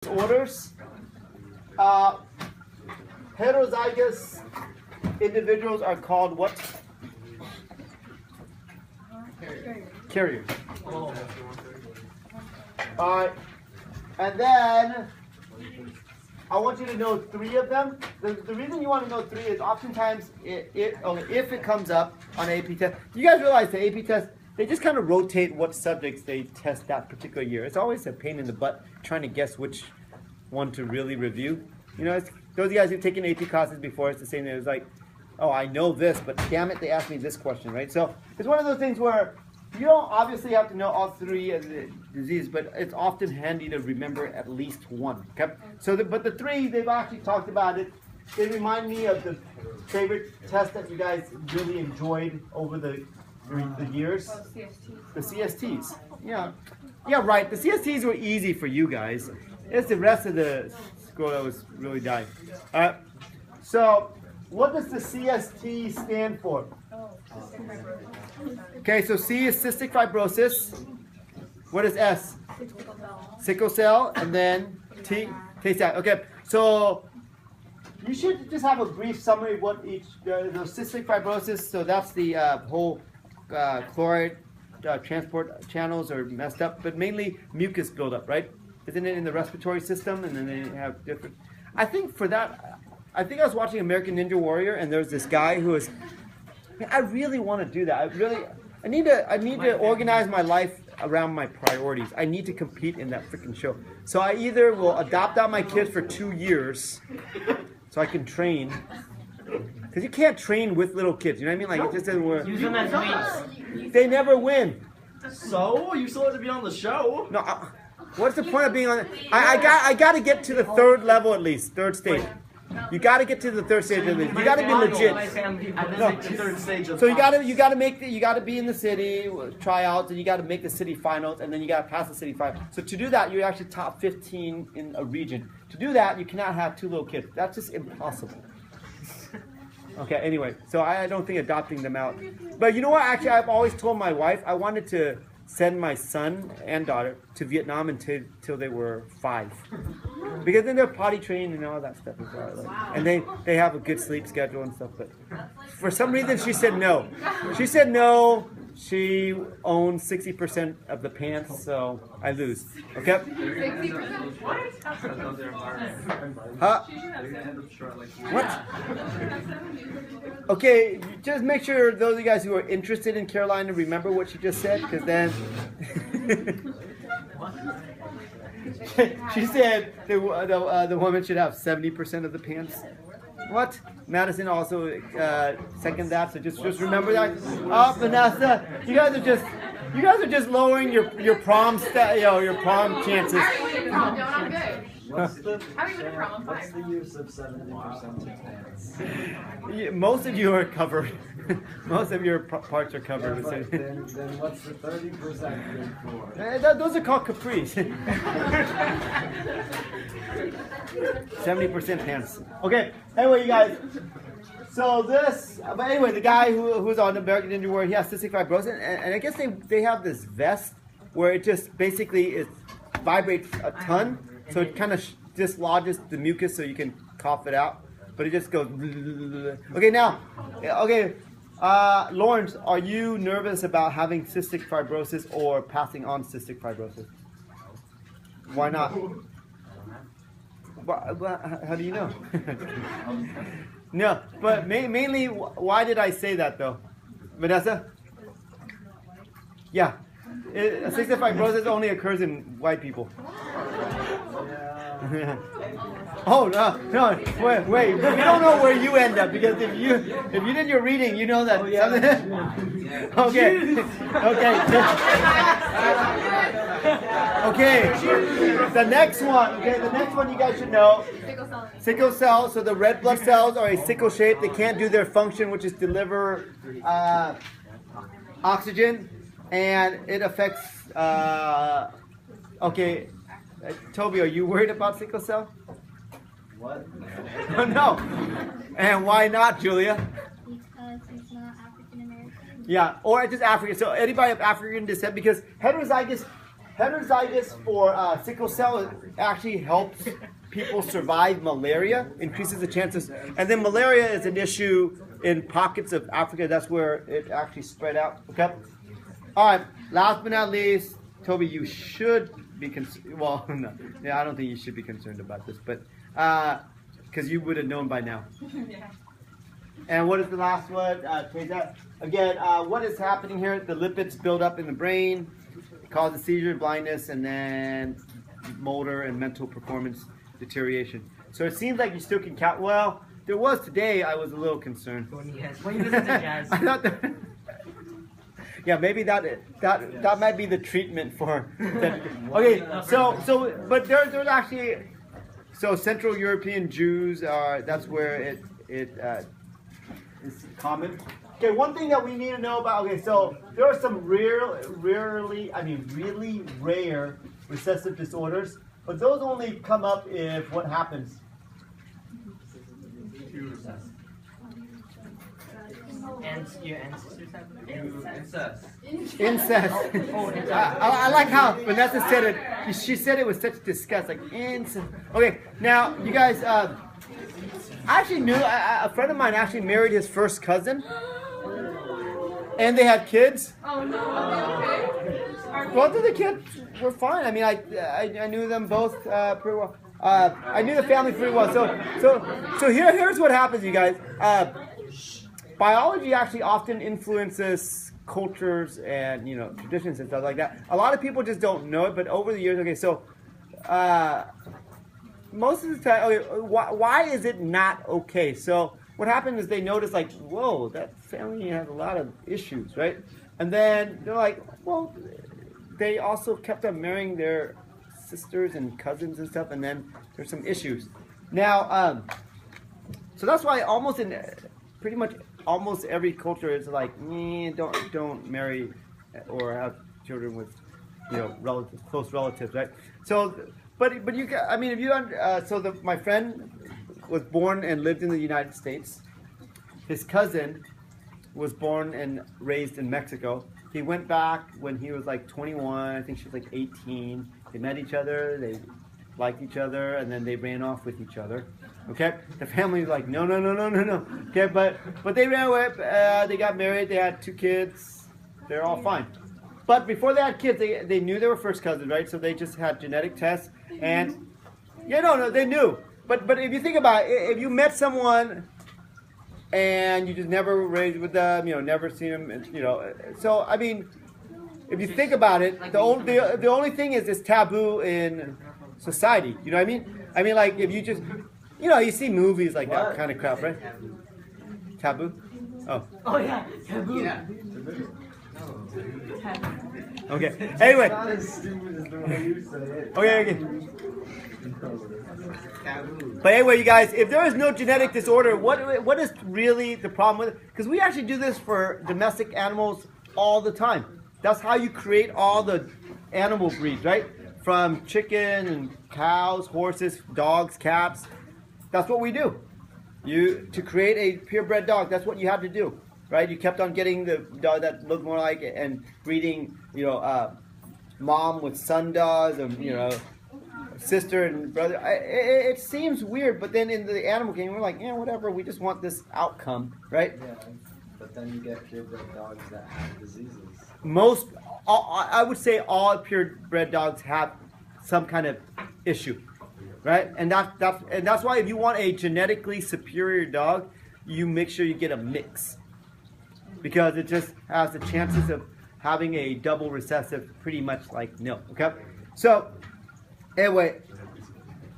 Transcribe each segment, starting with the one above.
orders. Heterozygous individuals are called what? Carriers. Alright. And then I want you to know three of them. The reason you want to know three is oftentimes if it comes up on an AP test, you guys realize the AP test, they just kind of rotate what subjects they test that particular year. It's always a pain in the butt trying to guess which one to really review. You know, those of you guys who've taken AP classes before, it's the same thing. It's like, oh, I know this, but damn it, they asked me this question, right? So it's one of those things where you don't obviously have to know all three of the diseases, but it's often handy to remember at least one. Okay. So, but the three, they've actually talked about it. They remind me of the favorite test that you guys really enjoyed over the years. Oh, CSTs. The CSTs. Yeah, right. The CSTs were easy for you guys. It's the rest of the school that was really dying. All right. So, what does the CST stand for? Okay, so C is cystic fibrosis. What is S? Sickle cell. And then T, Tay-Sachs. Okay, so you should just have a brief summary of what each, the cystic fibrosis, so that's the whole chloride transport channels are messed up, but mainly mucus buildup, right? Isn't it in the respiratory system? And then they have different, I think for that, I think I was watching American Ninja Warrior, and there's this guy who is, I really want to do that. I need to organize my life around my priorities. I need to compete in that freaking show. So I either will adopt out my kids for 2 years, so I can train. Because you can't train with little kids. You know what I mean? Like it just doesn't work. Use them as weights. They never win. So you still have to be on the show. No. What's the point of being on? I got to get to the third level at least, third stage. You got to get to the third stage at least. You got to be legit. So you got to be in the city, tryouts, and you got to make the city finals, and then you got to pass the city finals. So to do that, you're actually top 15 in a region. To do that, you cannot have 2 little kids. That's just impossible. Okay. Anyway, so I don't think adopting them out. But you know what? Actually, I've always told my wife I wanted to send my son and daughter to Vietnam until they were 5, because then they're potty trained and all that stuff as well. Like, and they have a good sleep schedule and stuff. But for some reason, she said no. She said no. She owns 60% of the pants, so I lose. Okay. 60%? What? Huh? What? Okay, just make sure those of you guys who are interested in Carolina remember what she just said, because then she said the woman should have 70% of the pants. What? Madison also second that, so just remember that. Oh, Vanessa, you guys are just lowering your prom your prom chances. I already went to prom, Joan. I'm good. What's the I'm what's fine. the use of 70% of pants? Most of you are covered. Most of your parts are covered. Yeah, but then what's the 30% good for? Those are called capris. 70% pants. Okay. Anyway, you guys. So but anyway, the guy who's on American Ninja Warrior, he has cystic fibrosis, and I guess they have this vest where it just basically vibrates a ton, so it kind of dislodges the mucus so you can cough it out, but it just goes. Okay, now, Lawrence, are you nervous about having cystic fibrosis or passing on cystic fibrosis? Why not? How do you know? No, but mainly, why did I say that though? Vanessa? Yeah. Cystic fibrosis only occurs in white people. Oh no! Wait! We don't know where you end up, because if you did your reading, you know that. Okay. The next one you guys should know. Sickle cell. So the red blood cells are a sickle shape. They can't do their function, which is deliver oxygen, and it affects. Toby, are you worried about sickle cell? What? No. And why not, Julia? Because he's not African American. Yeah, or just African. So anybody of African descent, because heterozygous Heterozygous for sickle cell actually helps people survive malaria, increases the chances. And then malaria is an issue in pockets of Africa. That's where it actually spread out. Okay. All right. Last but not least, Toby, you should be concerned. Well, no, yeah, I don't think you should be concerned about this, but because you would have known by now. And what is the last one? Again, what is happening here? The lipids build up in the brain, cause a seizure, blindness, and then motor and mental performance deterioration. So it seems like you still can count. Well, there was today. I was a little concerned. When you listen to jazz. I thought that. Yeah, maybe that might be the treatment for. Okay, but there's actually Central European Jews are. That's where it is common. Okay, one thing that we need to know about. Okay, so there are some really rare recessive disorders, but those only come up if what happens. And your ancestors have Incest. I like how Vanessa said it. She said it with such disgust, like incest. Okay, now you guys. I actually knew a friend of mine actually married his first cousin, and they had kids. Oh no. Both of the kids were fine. I mean, I knew them both pretty well. I knew the family pretty well. So here's what happens, you guys. Biology actually often influences cultures and traditions and stuff like that. A lot of people just don't know it, but over the years, okay, so most of the time, okay, why is it not okay? So what happened is they noticed, like, whoa, that family has a lot of issues, right? And then they're like, well, they also kept on marrying their sisters and cousins and stuff, and then there's some issues. Now, so that's why pretty much almost every culture is like, don't marry or have children with, relatives, close relatives, right? So, but you, I mean, if you, my friend was born and lived in the United States. His cousin was born and raised in Mexico. He went back when he was like 21. I think she was like 18. They met each other. They liked each other, and then they ran off with each other. Okay, the family's like, no. Okay, but they ran away. They got married. They had 2 kids. They're all fine. But before they had kids, they knew they were first cousins, right? So they just had genetic tests, and they knew. But if you think about it, if you met someone and you just never raised with them, never seen them, so I mean, if you think about it, the only thing is it's taboo in society. You know what I mean? I mean, like if you just, you see movies like that kind of crap, right? Taboo? Oh yeah, taboo. Yeah. Okay. Anyway. It's not as stupid as the way you say it. Okay. But anyway, you guys, if there is no genetic disorder, what is really the problem with it? Because we actually do this for domestic animals all the time. That's how you create all the animal breeds, right? From chicken and cows, horses, dogs, cats. That's what we do. To create a purebred dog, that's what you had to do, right? You kept on getting the dog that looked more like it and breeding, mom with son dogs, and sister and brother. It seems weird, but then in the animal kingdom, we're like, whatever. We just want this outcome, right? Yeah, but then you get purebred dogs that have diseases. I would say all purebred dogs have some kind of issue, right? And that's why if you want a genetically superior dog, you make sure you get a mix, because it just has the chances of having a double recessive pretty much like nil. Okay, so anyway,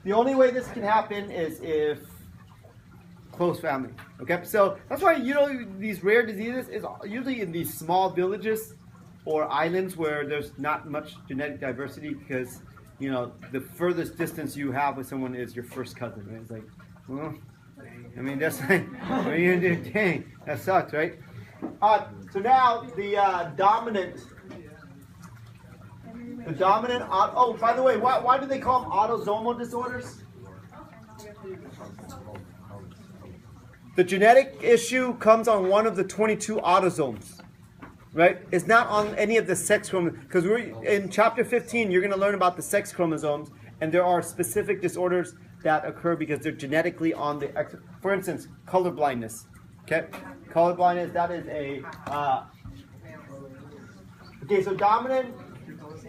the only way this can happen is if close family. Okay, so that's why these rare diseases is usually in these small villages or islands where there's not much genetic diversity, because the furthest distance you have with someone is your first cousin. Right? It's like, well, I mean, that's like, what are you gonna do? Dang, that sucks, right? So now the dominant. Oh, by the way, why do they call them autosomal disorders? The genetic issue comes on one of the 22 autosomes. right? It's not on any of the sex chromosomes. Because we're in chapter 15, you're going to learn about the sex chromosomes, and there are specific disorders that occur because they're genetically on the X. For instance, color blindness. Okay, color blindness. That is a. Okay, so dominant.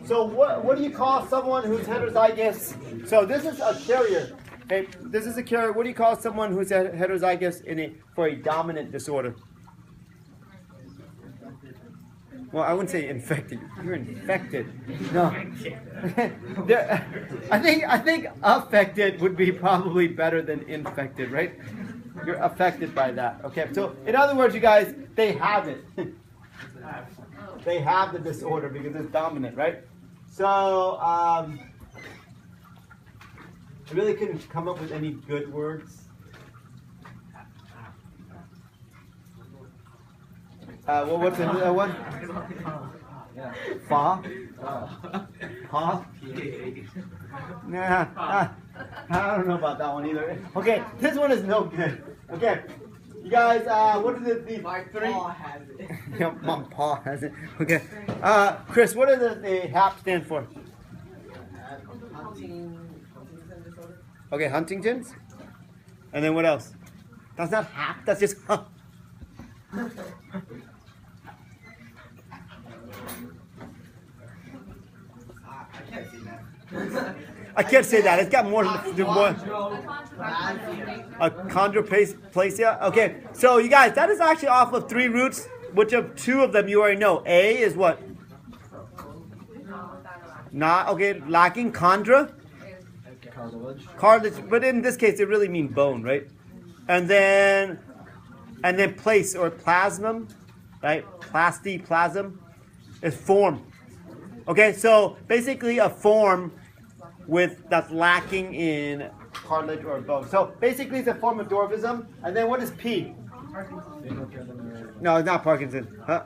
So what do you call someone who's heterozygous? So this is a carrier. Okay, this is a carrier. What do you call someone who's heterozygous for a dominant disorder? Well, I wouldn't say infected. You're infected. No. I think affected would be probably better than infected, right? You're affected by that. Okay. So in other words, you guys, they have it. They have the disorder because it's dominant, right? So I really couldn't come up with any good words. Well, what's another one? Fa? Ha? Nah, I don't know about that one either. Okay, this one is no good. Okay, you guys, what are the three? My paw has it. Yeah, my paw has it. Okay, Chris, what does the HAP stand for? Huntington disorder. Okay, Huntington's. And then what else? That's not HAP. That's just. I can't say that. It's got more to do more. Achondroplasia. Okay, so you guys, that is actually off of 3 roots, which of 2 of them you already know. A is what? Not okay. Lacking chondra. Cartilage. But in this case, it really means bone, right? And then place or plasmum, right? Plasm is form. Okay, so basically a form that's lacking in cartilage or bone. So basically it's a form of dwarfism. And then what is P? No, it's not Parkinson. Huh?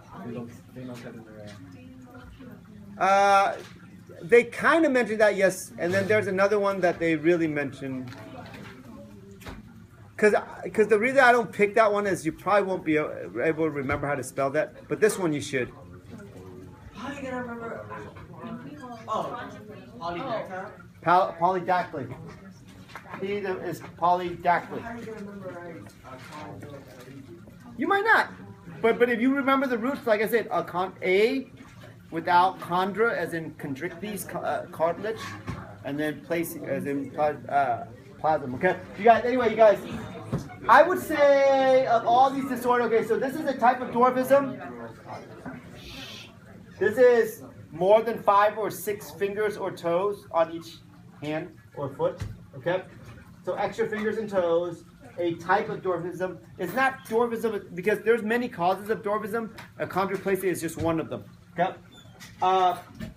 They kind of mentioned that, yes. And then there's another one that they really mentioned. Because the reason I don't pick that one is you probably won't be able to remember how to spell that. But this one you should. How are you gonna remember? Oh, polydactyl. Polydactyly. P is polydactyly. How are you gonna remember? You might not. But if you remember the roots, like I said, A without chondra, as in chondrichthyes, cartilage, and then place as in plasm. Okay, you guys. Anyway, you guys. I would say of all these disorders. Okay, so this is a type of dwarfism. This is more than 5 or 6 fingers or toes on each hand or foot. Okay, so extra fingers and toes. A type of dwarfism. It's not dwarfism because there's many causes of dwarfism. Achondroplasia is just one of them. Okay,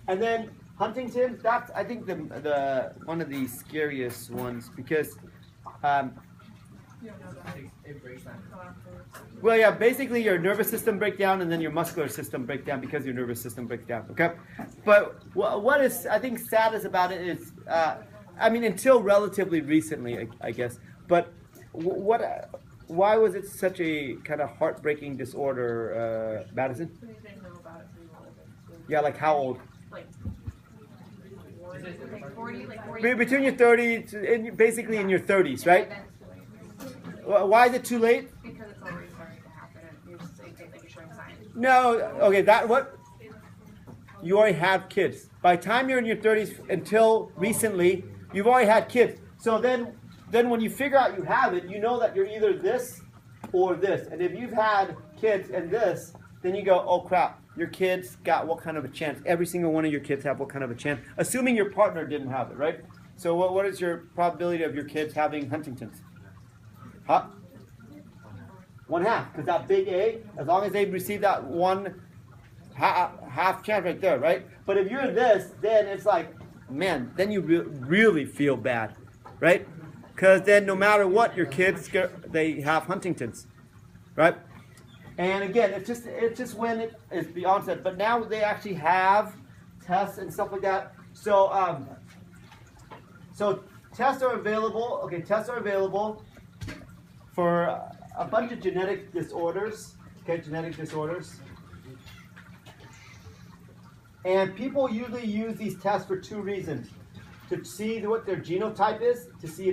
and then Huntington's. That's I think the one of the scariest ones because. Well, yeah, basically your nervous system breakdown and then your muscular system breakdown because your nervous system breaks down. Okay, but what is I think saddest about it is, I mean, until relatively recently, I guess. But why was it such a kind of heartbreaking disorder, Madison? Yeah, like how old? Like 40. Between your 30s and basically in your 30s, right? Why is it too late? Because it's already starting to happen and you're showing signs. No, okay, you already have kids. By the time you're in your 30s until recently, you've already had kids. So then when you figure out you have it, you know that you're either this or this. And if you've had kids and this, then you go, oh crap, your kids got what kind of a chance? Every single one of your kids have what kind of a chance? Assuming your partner didn't have it, right? So what is your probability of your kids having Huntington's? Huh? 1/2, because that big A, as long as they receive that half chance right there, right? But if you're this, then it's like, man, then you really feel bad, right? Because then no matter what, your kids, they have Huntington's, right? And again, it's just when it is the onset. But now they actually have tests and stuff like that. So tests are available. Okay, tests are available for a bunch of genetic disorders. Okay, genetic disorders. And people usually use these tests for two reasons. To see what their genotype is, to see if